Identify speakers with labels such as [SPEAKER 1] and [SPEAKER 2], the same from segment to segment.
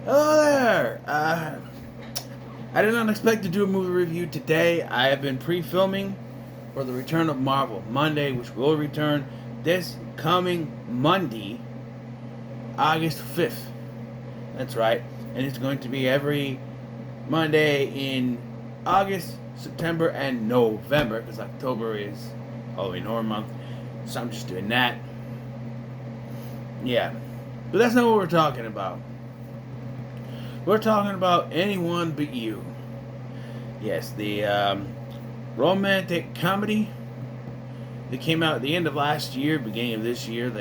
[SPEAKER 1] Hello there! I did not expect to do a movie review today. I have been pre-filming for the return of Marvel Monday, which will return this coming Monday, August 5th. That's right. And it's going to be every Monday in August, September, and November, because October is Halloween Horror Month. So I'm just doing that. Yeah. But that's not what we're talking about. We're talking about Anyone But You. Yes, the romantic comedy that came out at the end of last year, beginning of this year.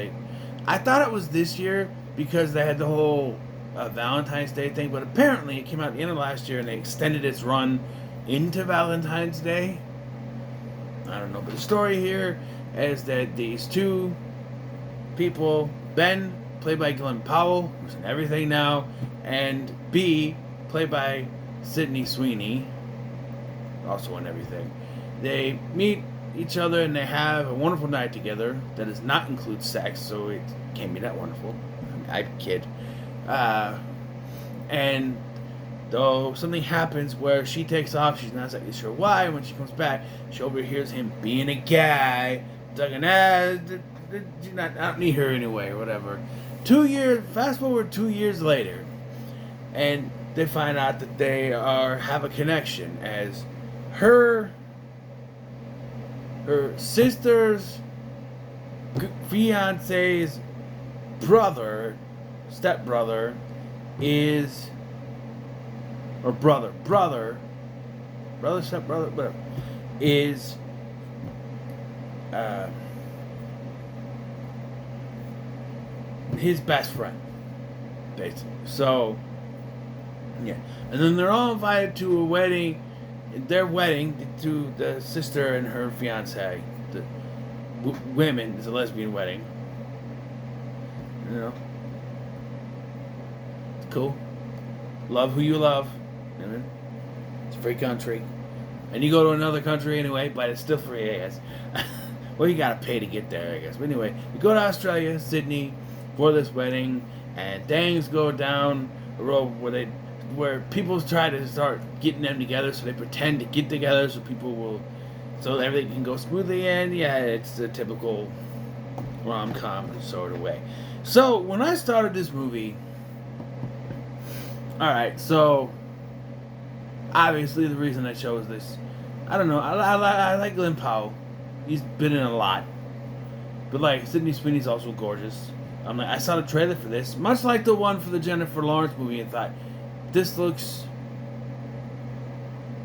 [SPEAKER 1] I thought it was this year because they had the whole Valentine's Day thing, but apparently it came out at the end of last year and they extended its run into Valentine's Day. I don't know, but the story here is that these two people, Ben, played by Glenn Powell, who's in everything now, and B, played by Sydney Sweeney, also in everything. They meet each other and they have a wonderful night together that does not include sex, so it can't be that wonderful. I kid. And though something happens where she takes off, she's not exactly sure why, and when she comes back, she overhears him being a guy, talking, I don't need her anyway, or whatever. Fast forward 2 years later, and they find out that they have a connection, as her sister's fiance's stepbrother is, or brother, stepbrother, whatever, is his best friend, basically. So, yeah. And then they're all invited to a wedding, their wedding, to the sister and her fiance. The women, it's a lesbian wedding. You know? It's cool. Love who you love. You know? It's a free country. And you go to another country anyway, but it's still free, I guess. Well, you gotta pay to get there, I guess. But anyway, you go to Australia, Sydney, for this wedding, and things go down a road where people try to start getting them together, so they pretend to get together so everything can go smoothly, and yeah, it's a typical rom-com sort of way. So when I started this movie, alright, so obviously the reason I chose this, I don't know, I like Glenn Powell. He's been in a lot, but like Sydney Sweeney's also gorgeous. I saw the trailer for this, much like the one for the Jennifer Lawrence movie, and thought, this looks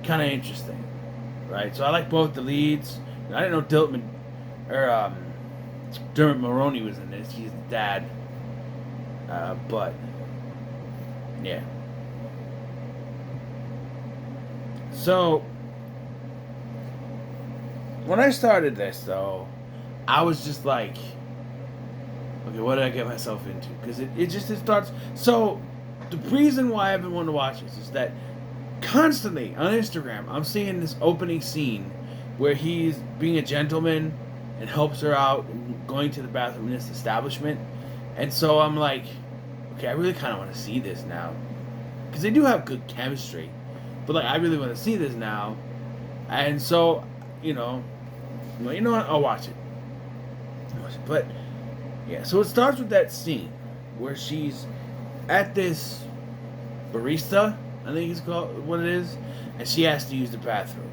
[SPEAKER 1] kind of interesting, right? So I like both the leads. I didn't know Dermot Mulroney was in this. He's the dad, but yeah. So when I started this, though, I was just like, okay, what did I get myself into? Because it starts. So the reason why I've been wanting to watch this is that constantly on Instagram I'm seeing this opening scene where he's being a gentleman and helps her out going to the bathroom in this establishment, and so I'm like, okay, I really kind of want to see this now, because they do have good chemistry, but like I really want to see this now, and so you know what, I'll watch it. But yeah, so it starts with that scene where she's at this barista, I think it's called, what it is, and she has to use the bathroom.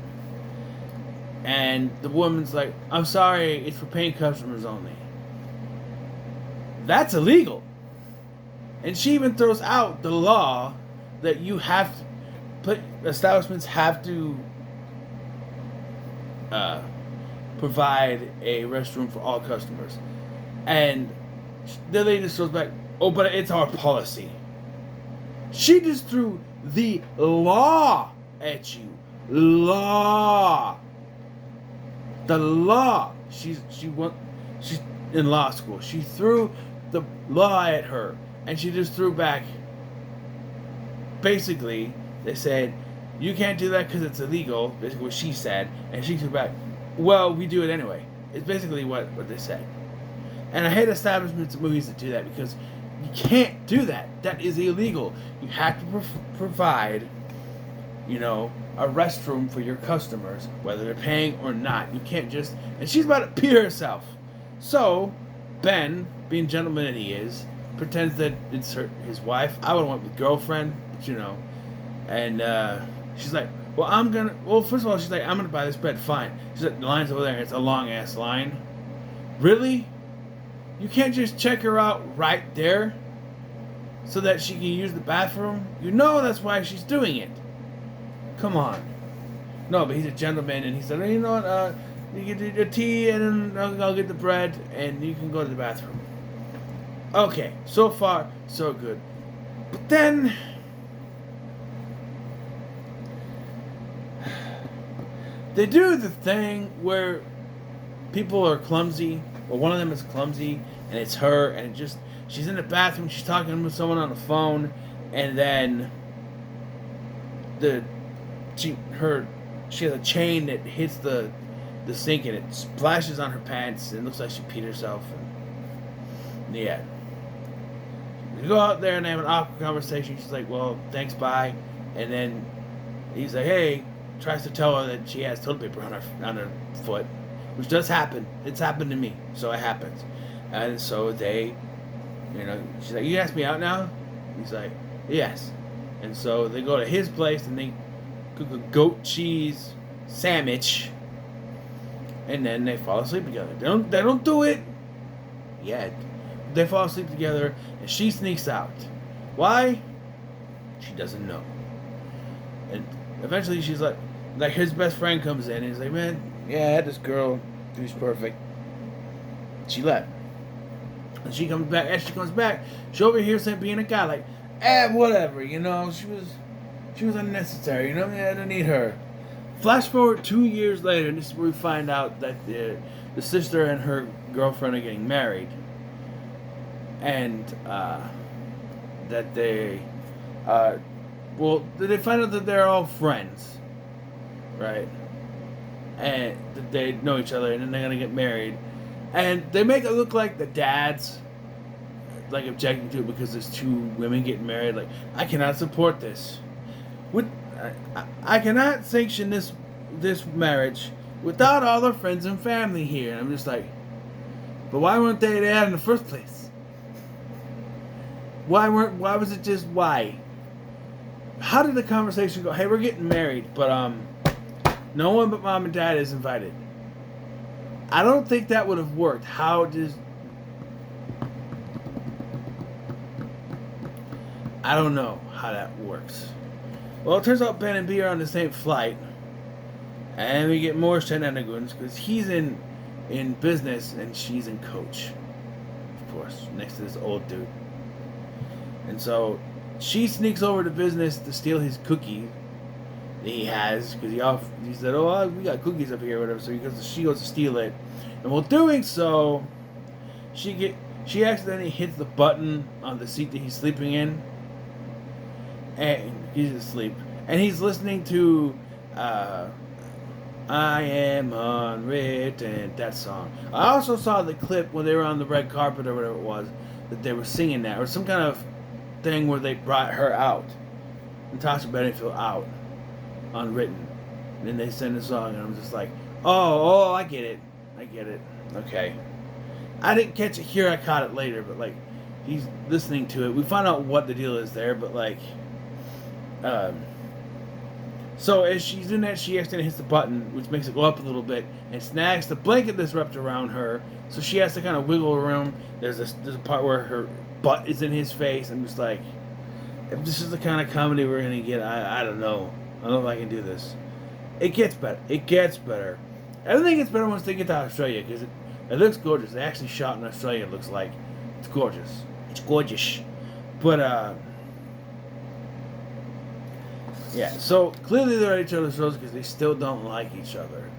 [SPEAKER 1] And the woman's like, I'm sorry, it's for paying customers only. That's illegal. And she even throws out the law that establishments have to provide a restroom for all customers. And the lady just goes back, oh, but it's our policy. She just threw the law at you. Law. The law. She's in law school. She threw the law at her, and she just threw back. Basically, they said, you can't do that because it's illegal. Basically what she said, and she threw back, well, we do it anyway. It's basically what they said. And I hate establishments and movies that do that, because You can't do that. That is illegal. You have to provide, a restroom for your customers, whether they're paying or not. You can't just. And she's about to pee herself. So, Ben, being gentleman that he is, pretends that it's his wife. I would have went with girlfriend, but And she's like, well, first of all, she's like, I'm going to buy this bread. Fine. She's like, the line's over there. It's a long-ass line. Really? You can't just check her out right there so that she can use the bathroom? You know that's why she's doing it. Come on. No, but he's a gentleman, and he said, you know what, you get your tea, and then I'll get the bread, and you can go to the bathroom. Okay, so far, so good. But then, they do the thing where people are clumsy, or one of them is clumsy, and it's her, and she's in the bathroom, she's talking with someone on the phone, and then she has a chain that hits the sink, and it splashes on her pants, and it looks like she peed herself. And yeah. They go out there and they have an awkward conversation. She's like, well, thanks, bye. And then he's like, hey, tries to tell her that she has toilet paper on her foot, which does happen. It's happened to me, so it happens. And so they, she's like, you asked me out now? He's like, yes. And so they go to his place and they cook a goat cheese sandwich, and then they fall asleep together. They don't do it yet. They fall asleep together, and she sneaks out. Why? She doesn't know. And eventually she's like his best friend comes in, and he's like, man, yeah, I had this girl. She's perfect. She left. And she comes back. As she comes back, she overhears him being a guy, like, whatever, she was unnecessary, I didn't need her. Flash forward 2 years later, and this is where we find out that the sister and her girlfriend are getting married. And that they find out that they're all friends, right? And that they know each other, and then they're gonna get married. And they make it look like the dad's objecting to it because there's two women getting married. Like, I cannot support this. I cannot sanction this marriage without all their friends and family here. And I'm just like, but why weren't they there in the first place? Why was it just why? How did the conversation go? Hey, we're getting married, but no one but mom and dad is invited. I don't think that would have worked. I don't know how that works. Well, it turns out Ben and B are on the same flight, and we get more shenanigans because he's in business and she's in coach, of course, next to this old dude. And so she sneaks over to business to steal his cookie that he has because he said, "Oh, we got cookies up here, or whatever." So she goes to steal it, and while doing so, she accidentally hits the button on the seat that he's sleeping in. And he's asleep. And he's listening to I Am Unwritten, that song. I also saw the clip when they were on the red carpet or whatever it was, that they were singing that. Or some kind of thing where they brought her out. Natasha Bedingfield out. Unwritten. And then they sing the song and I'm just like, oh, I get it. Okay. I didn't catch it here, I caught it later, but he's listening to it. We find out what the deal is there, but so as she's in that, she accidentally hits the button, which makes it go up a little bit, and snags the blanket that's wrapped around her. So she has to kind of wiggle around. There's a part where her butt is in his face. I'm just like, if this is the kind of comedy we're gonna get, I don't know. I don't know if I can do this. It gets better. Everything gets better once they get to Australia because it looks gorgeous. They actually shot in Australia. It looks like it's gorgeous. But yeah, so clearly they're at each other's throats because they still don't like each other.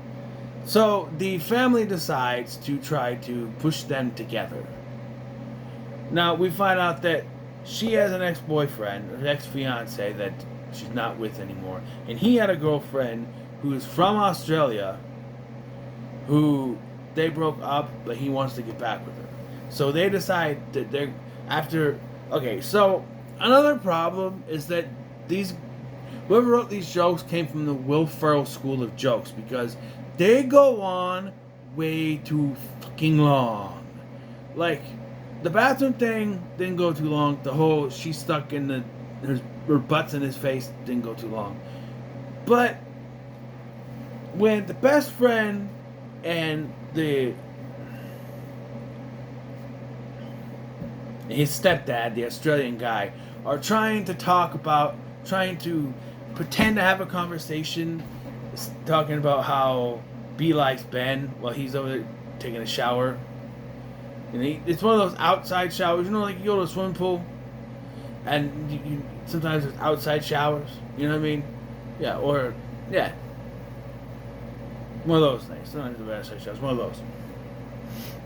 [SPEAKER 1] So the family decides to try to push them together. Now we find out that she has an ex-boyfriend, or ex-fiance that she's not with anymore, and he had a girlfriend who is from Australia, who they broke up, but he wants to get back with her. So they decide that after Okay, so another problem is that these whoever wrote these jokes came from the Will Ferrell school of jokes because they go on way too fucking long. Like the bathroom thing didn't go too long. The whole she's stuck in her butt's in his face didn't go too long. But when the best friend and his stepdad, the Australian guy, are trying to pretend to have a conversation, talking about how B likes Ben while he's over there taking a shower. And it's one of those outside showers, like you go to a swimming pool, and you sometimes there's outside showers. You know what I mean? Yeah, one of those things. Sometimes the outside showers, one of those.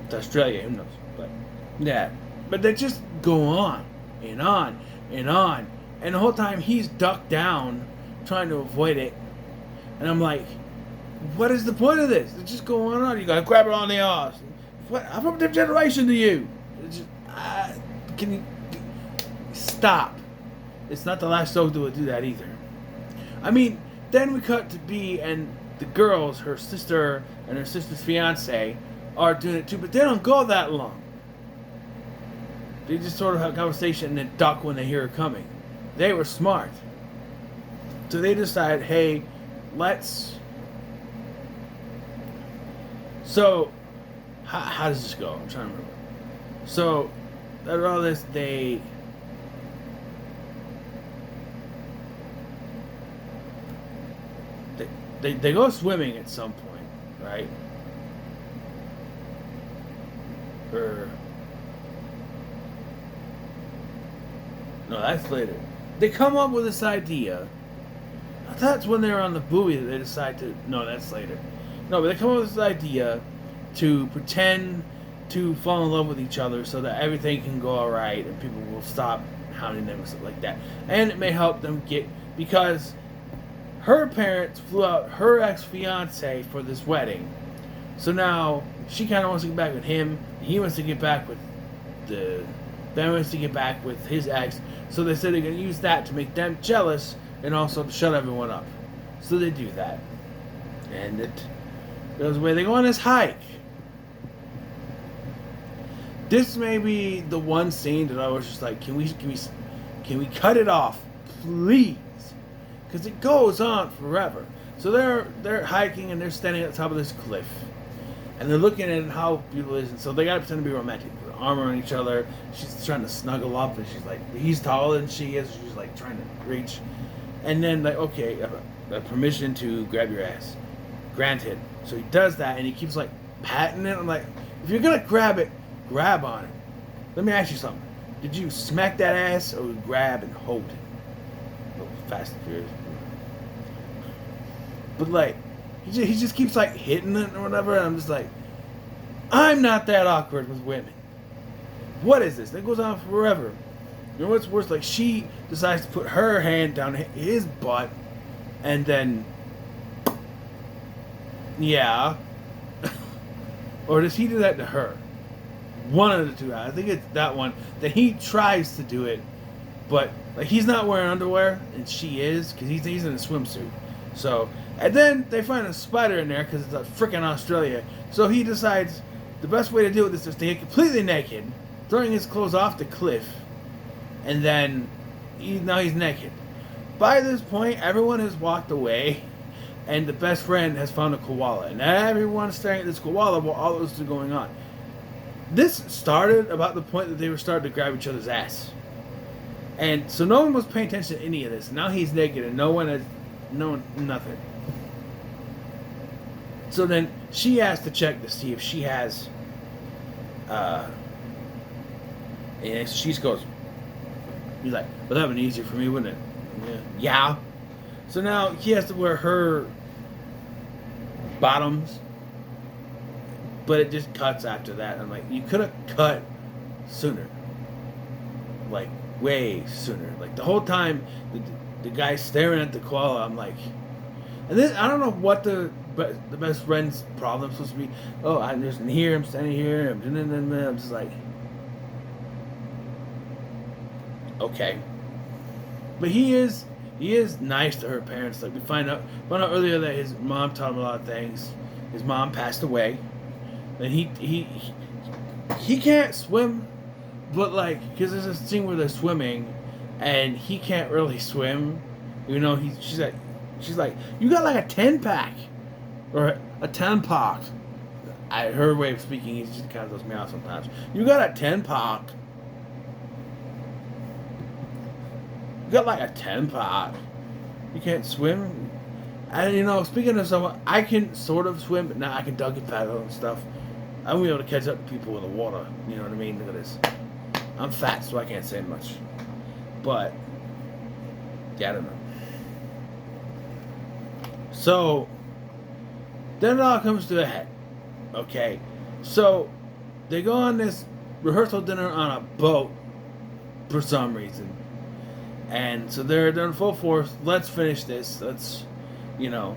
[SPEAKER 1] It's Australia, who knows? But yeah. But they just go on and on and on. And the whole time he's ducked down trying to avoid it. And I'm like, what is the point of this? It's just going on. You gotta grab it on the arse. What? I'm from a different generation to you. It's just, can you stop? It's not the last joke that would do that either. I mean, then we cut to B and the girls, her sister and her sister's fiance, are doing it too, but they don't go that long. They just sort of have a conversation and then duck when they hear her coming. They were smart. So they decide, hey, let's... So, how does this go? I'm trying to remember. So, after all this, they go swimming at some point, right? Or... No, that's later. They come up with this idea. That's when they're on the buoy that they decide to... No, that's later. No, but they come up with this idea to pretend to fall in love with each other so that everything can go alright and people will stop hounding them and stuff like that. And it may help them get... Because her parents flew out her ex-fiance for this wedding. So now she kind of wants to get back with him. He wants to get back with Ben wants to get back with his ex. So they said they're going to use that to make them jealous and also to shut everyone up. So they do that. And it goes away. They go on this hike. This may be the one scene that I was just like, can we cut it off, please? Because it goes on forever. So they're hiking and they're standing at the top of this cliff. And they're looking at how beautiful it is. And so they got to pretend to be romantic. Put arm around each other. She's trying to snuggle up. And she's like, he's taller than she is. She's like trying to reach. And then like, okay, permission to grab your ass. Granted. So he does that and he keeps like patting it. I'm like, if you're going to grab it, grab on it. Let me ask you something. Did you smack that ass or grab and hold it? Oh, Fast and Furious. But like, he just keeps like hitting it or whatever, and I'm just like, I'm not that awkward with women. What is this? That goes on forever. You know what's worse? Like she decides to put her hand down his butt, and then, yeah. Or does he do that to her? One of the two. I think it's that one. That he tries to do it, but like he's not wearing underwear, and she is, because he's in a swimsuit. So, and then they find a spider in there because it's a freaking Australia. So he decides the best way to deal with this is to get completely naked, throwing his clothes off the cliff, and then now he's naked. By this point, everyone has walked away, and the best friend has found a koala, and everyone's staring at this koala while all this is going on. This started about the point that they were starting to grab each other's ass. And so no one was paying attention to any of this. Now he's naked and no one has nothing. So then she has to check to see if she has and she goes, he's like, well, that would have been easier for me, wouldn't it? Yeah. So now he has to wear her bottoms, but it just cuts after that. I'm like, you could have cut sooner. Like, way sooner. Like, the whole time, the guy's staring at the koala, I'm like... And then, I don't know what the best friend's problem is supposed to be. Oh, I'm just here, I'm standing here, I'm just like... Okay. But he is nice to her parents. Like we found out earlier that his mom taught him a lot of things. His mom passed away, and he can't swim, but like because there's a scene where they're swimming, and he can't really swim. You know, she's like you got like a 10-pack or a 10-pack. Her way of speaking, he just kind of throws me off sometimes. You got a 10-pack. You got like a 10-pack. You can't swim. And you know, speaking of someone, I can sort of swim, but now I can doggy paddle and stuff. I won't be able to catch up to people in the water. You know what I mean? Look at this. I'm fat, so I can't say much. But yeah, I don't know. So then it all comes to a head. Okay, so they go on this rehearsal dinner on a boat for some reason, and so they're in full force. Let's finish this. Let's, you know,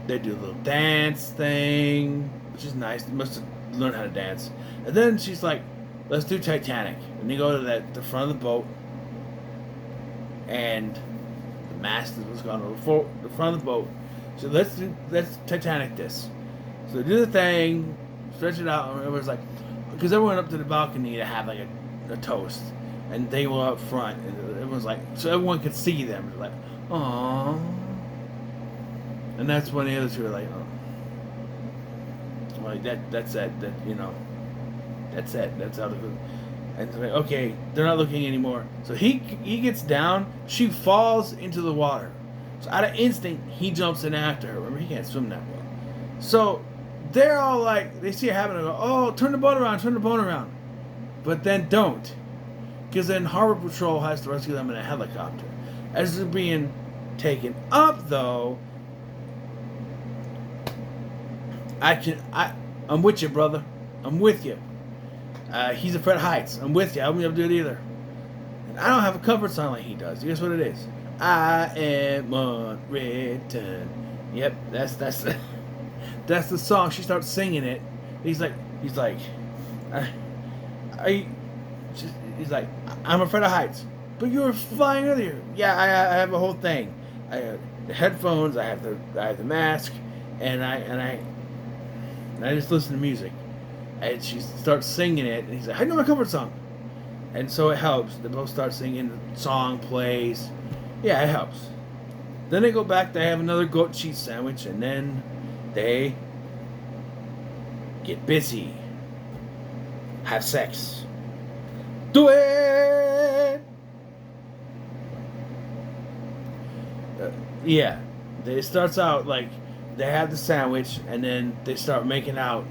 [SPEAKER 1] they do a little dance thing, which is nice. They must have learned how to dance. And then she's like, "Let's do Titanic." And they go to the front of the boat, and the mast is what's going on the front of the boat. So let's Titanic this. So they do the thing, stretch it out, and everyone's like, because everyone up to the balcony to have like a toast, and they were up front, and everyone's like, so everyone could see them, like, aww, and that's when the other two are like, oh, like that's it, that you know, that's it, that's how the, and they're like, okay, they're not looking anymore. So he gets down, she falls into the water, so out of instinct he jumps in after her. Remember, he can't swim that well, so. They're all like, they see it happen and go, oh, turn the boat around. But then don't. Because then Harbor Patrol has to rescue them in a helicopter. As they're being taken up, though, I'm with you, brother. I'm with you. He's afraid of heights. I'm with you. I won't be able to do it either. And I don't have a comfort song like he does. Guess what it is? I am unwritten. Yep, that's the... That's the song. She starts singing it. He's like, he's like, I'm afraid of heights. But you were flying earlier. Yeah, I have a whole thing. I have the headphones. I have the mask, and I just listen to music. And she starts singing it, and he's like, I know my comfort song. And so it helps. They both start singing. The song plays. Yeah, it helps. Then they go back. They have another goat cheese sandwich, and then they get busy, have sex, do it. Yeah, it starts out like they have the sandwich, and then they start making out,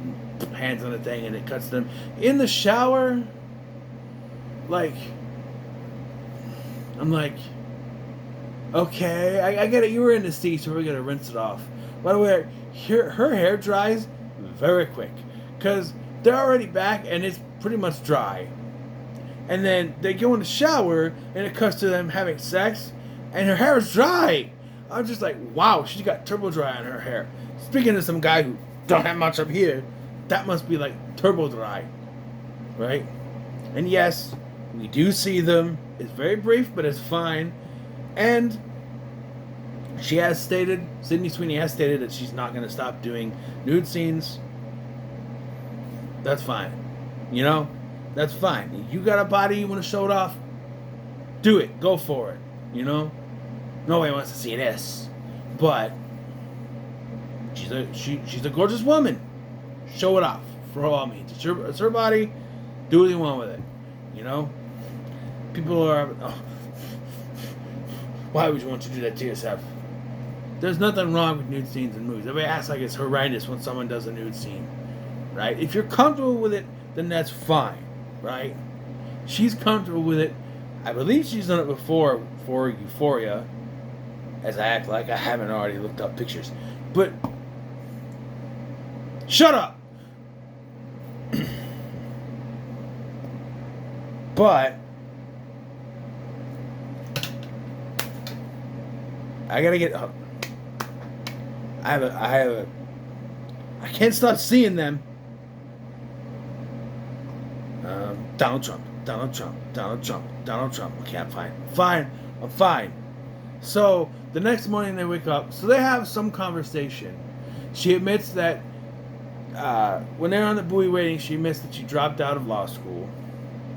[SPEAKER 1] hands on the thing, and it cuts them in the shower. Like, I'm like, okay, I get it. You were in the sea, so we're gonna rinse it off. By the way, her hair dries very quick because they're already back and it's pretty much dry. And then they go in the shower and it cuts to them having sex and her hair is dry. I'm just like, wow, she's got turbo dry on her hair. Speaking of some guy who don't have much up here, that must be like turbo dry, right? And yes, we do see them. It's very brief, but it's fine. And she has stated, Sydney Sweeney has stated that she's not going to stop doing nude scenes. That's fine. You know? That's fine. You got a body, you want to show it off? Do it. Go for it. You know? Nobody wants to see this. But she's a gorgeous woman. Show it off for all means. It's her body. Do what you want with it. You know? People are... Oh, why would you want to do that to yourself? There's nothing wrong with nude scenes in movies. Everybody acts like it's horrendous when someone does a nude scene, right? If you're comfortable with it, then that's fine, right? She's comfortable with it. I believe she's done it before for Euphoria, as I act like I haven't already looked up pictures. But, shut up! But, I gotta get up. I can't stop seeing them. Donald Trump. Donald Trump, Donald Trump, Donald Trump. Okay, I'm fine. Fine. I'm fine. So the next morning they wake up. So they have some conversation. She admits that when they're on the buoy waiting, she admits that she dropped out of law school,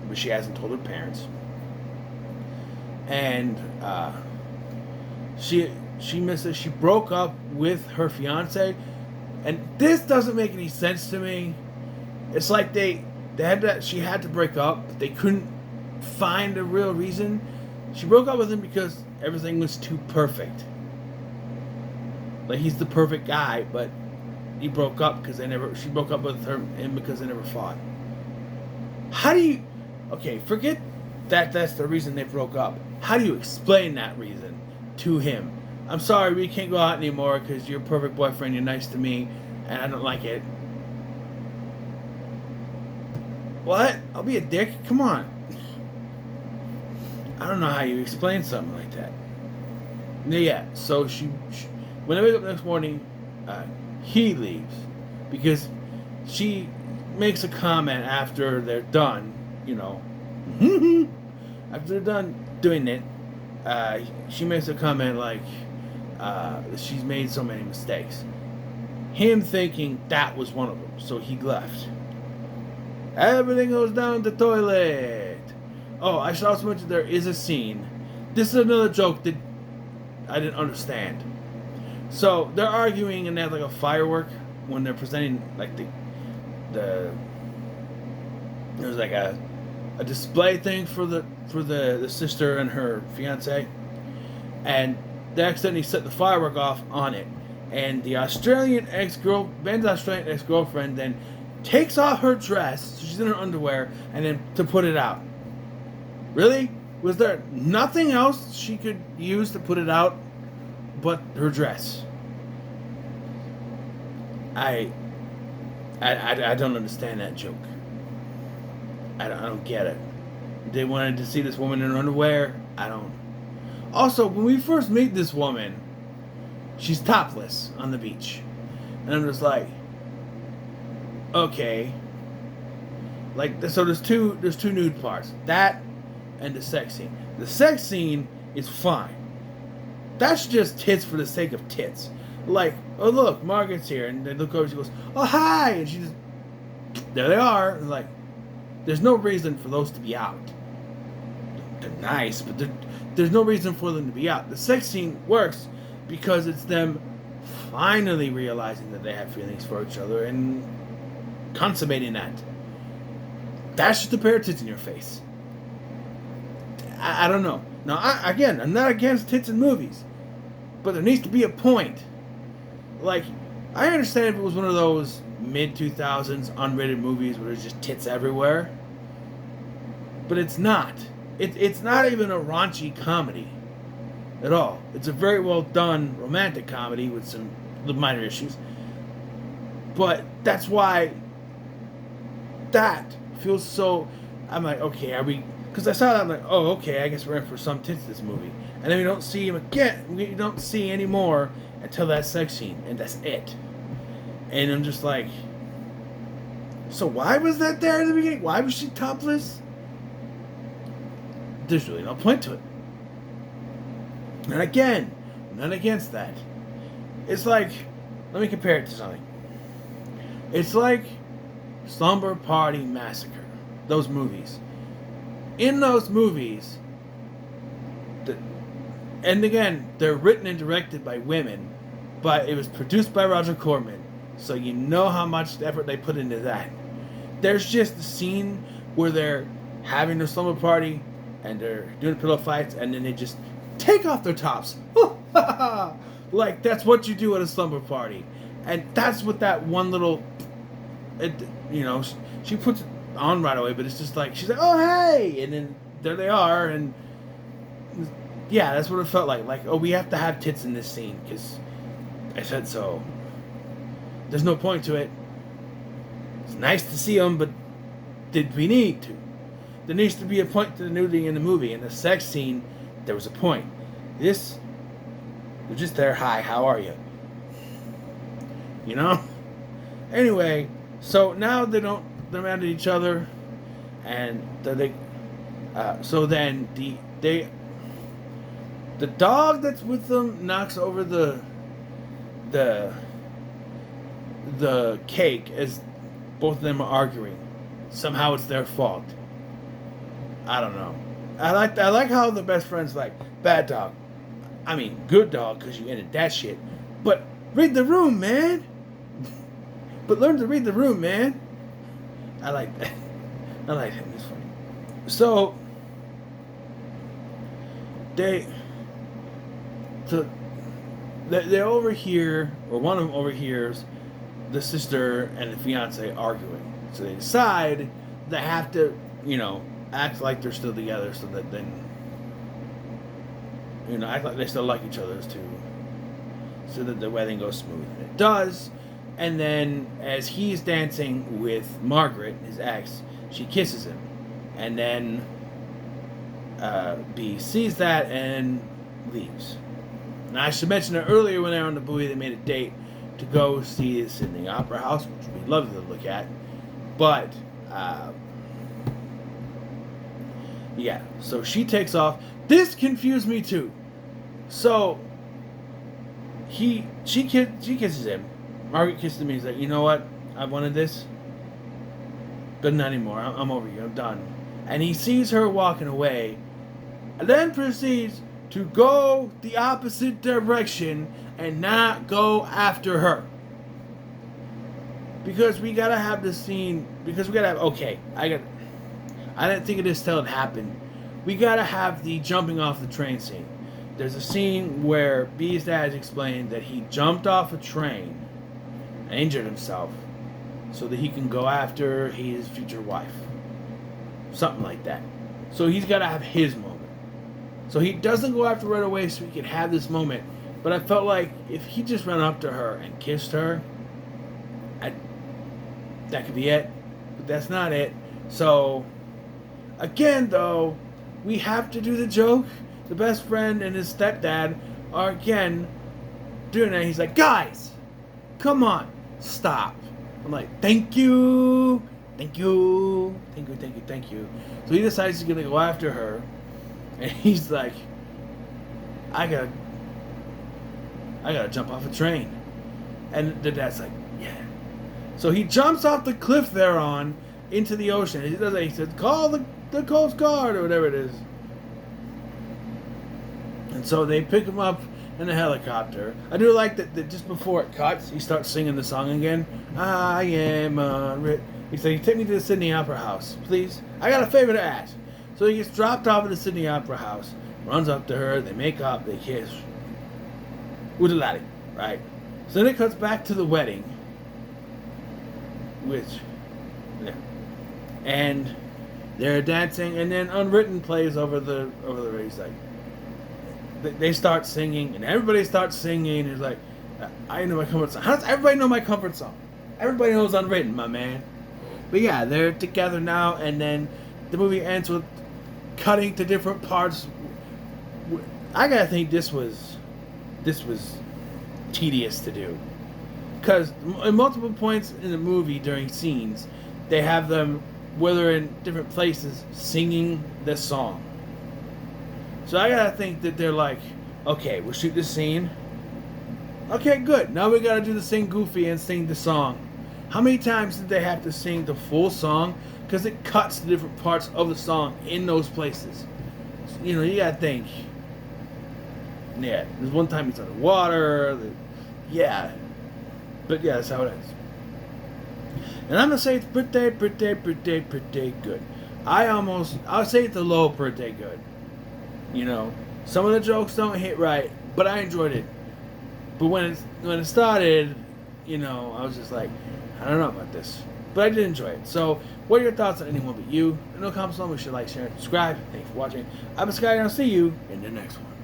[SPEAKER 1] but she hasn't told her parents. And she admits that she broke up with her fiance, and this doesn't make any sense to me. It's like she had to break up, but they couldn't find a real reason. She broke up with him because everything was too perfect. Like, he's the perfect guy, but he broke up because she broke up with him because they never fought. How do you, okay, forget that that's the reason they broke up. How do you explain that reason to him? I'm sorry, we can't go out anymore because you're a perfect boyfriend, you're nice to me, and I don't like it. What? I'll be a dick? Come on. I don't know how you explain something like that. Yeah, so she when I wake up next morning, he leaves because she makes a comment after they're done, after they're done doing it, she makes a comment like she's made so many mistakes. Him thinking that was one of them, so he left. Everything goes down the toilet. Oh, I should also mention there is a scene. This is another joke that I didn't understand. So they're arguing and they have like a firework when they're presenting like there's like a display thing for the sister and her fiance, and they accidentally set the firework off on it, and Ben's Australian ex-girlfriend then takes off her dress, so she's in her underwear, and then to put it out. Really? Was there nothing else she could use to put it out but her dress? I don't understand that joke. I don't get it. They wanted to see this woman in her underwear. I don't. Also, when we first meet this woman, she's topless on the beach, and I'm just like, okay. Like, so there's two nude parts. That and the sex scene. The sex scene is fine. That's just tits for the sake of tits. Like, oh look, Margaret's here, and they look over, she goes, oh hi, and she just, there they are, and like, there's no reason for those to be out. They're nice, but there's no reason for them to be out. The sex scene works because it's them finally realizing that they have feelings for each other and consummating that. That's just a pair of tits in your face. I don't know. Now, I'm not against tits in movies, but there needs to be a point. Like, I understand if it was one of those mid-2000s unrated movies where there's just tits everywhere, but it's not. It's not even a raunchy comedy at all. It's a very well done romantic comedy with some minor issues, but that's why that feels so. I'm like, okay, are we? Because I saw that, I'm like, oh, okay, I guess we're in for some tits this movie. And then we don't see him again. We don't see any more until that sex scene, and that's it. And I'm just like, so why was that there in the beginning? Why was she topless? There's really no point to it. And again, not against that. It's like, let me compare it to something. It's like Slumber Party Massacre. Those movies. In those movies, and again, they're written and directed by women, but it was produced by Roger Corman, so you know how much effort they put into that. There's just a scene where they're having their slumber party, and they're doing pillow fights, and then they just take off their tops. Like, that's what you do at a slumber party. And that's what that one little, she puts it on right away, but it's just like, she's like, oh hey, and then there they are, and yeah, that's what it felt like. Like, oh, we have to have tits in this scene because I said so. There's no point to it. It's nice to see them, but did we need to? There needs to be a point to the nudity in the movie. In the sex scene, there was a point. This, they're just there. Hi, how are you? Anyway, so now they're mad at each other, and So then the dog that's with them knocks over the cake as both of them are arguing. Somehow it's their fault. I don't know. I like how the best friend's like, bad dog. I mean, good dog, because you ended that shit. But read the room, man. But learn to read the room, man. I like that. I like him. It's funny. So they're over here, or one of them overhears the sister and the fiance arguing. So they decide they have to, act like they're still together, so that then, act like they still like each other so that the wedding goes smooth. And it does. And then as he's dancing with Margaret, his ex, she kisses him. And then B sees that and leaves. Now, I should mention that earlier when they were on the buoy, they made a date to go see the Sydney Opera House, which would be lovely to look at. But, yeah, so she takes off. This confused me too. So, she kisses him. Margaret kisses him. He's like, you know what? I wanted this. But not anymore. I'm over you. I'm done. And he sees her walking away, and then proceeds to go the opposite direction and not go after her. Because we gotta have this scene. Because we gotta have. Okay, I didn't think of this till it happened. We gotta have the jumping off the train scene. There's a scene where B's dad explained that he jumped off a train and injured himself so that he can go after his future wife. Something like that. So he's gotta have his moment. So he doesn't go after her right away so he can have this moment. But I felt like if he just ran up to her and kissed her, that could be it. But that's not it. So, again though, we have to do the joke. The best friend and his stepdad are again doing that. He's like, guys, come on, stop. I'm like, thank you. Thank you. Thank you, thank you, thank you. So he decides he's going to go after her. And he's like, I gotta jump off a train. And the dad's like, yeah. So he jumps off the cliff they're on into the ocean. He does that. He says, call the Coast Guard or whatever it is. And so they pick him up in a helicopter. I do like that just before it cuts, he starts singing the song again. I am He said, take me to the Sydney Opera House, please. I got a favor to ask. So he gets dropped off at the Sydney Opera House, runs up to her, they make up, they kiss. With a laddie, right? So then it cuts back to the wedding. And they're dancing, and then Unwritten plays over the race. Like, they start singing, and everybody starts singing. It's like, I know my comfort song. How does everybody know my comfort song? Everybody knows Unwritten, my man. But yeah, they're together now, and then the movie ends with cutting to different parts. I gotta think this was tedious to do, because in multiple points in the movie during scenes, they have them, whether in different places, singing this song. So I gotta think that they're like, okay, we'll shoot this scene. Okay, good. Now we gotta do the sing Goofy and sing the song. How many times did they have to sing the full song? Because it cuts to different parts of the song in those places. So, you gotta think. Yeah, there's one time he's underwater. Yeah. But yeah, that's how it ends. And I'm gonna say it's pretty good. I'll say it's a low pretty good. Some of the jokes don't hit right, but I enjoyed it. But when it started, I was just like, I don't know about this. But I did enjoy it. So, what are your thoughts on Anyone But You? No comments below. We should like, share, and subscribe. Thanks for watching. I'm Sky, and I'll see you in the next one.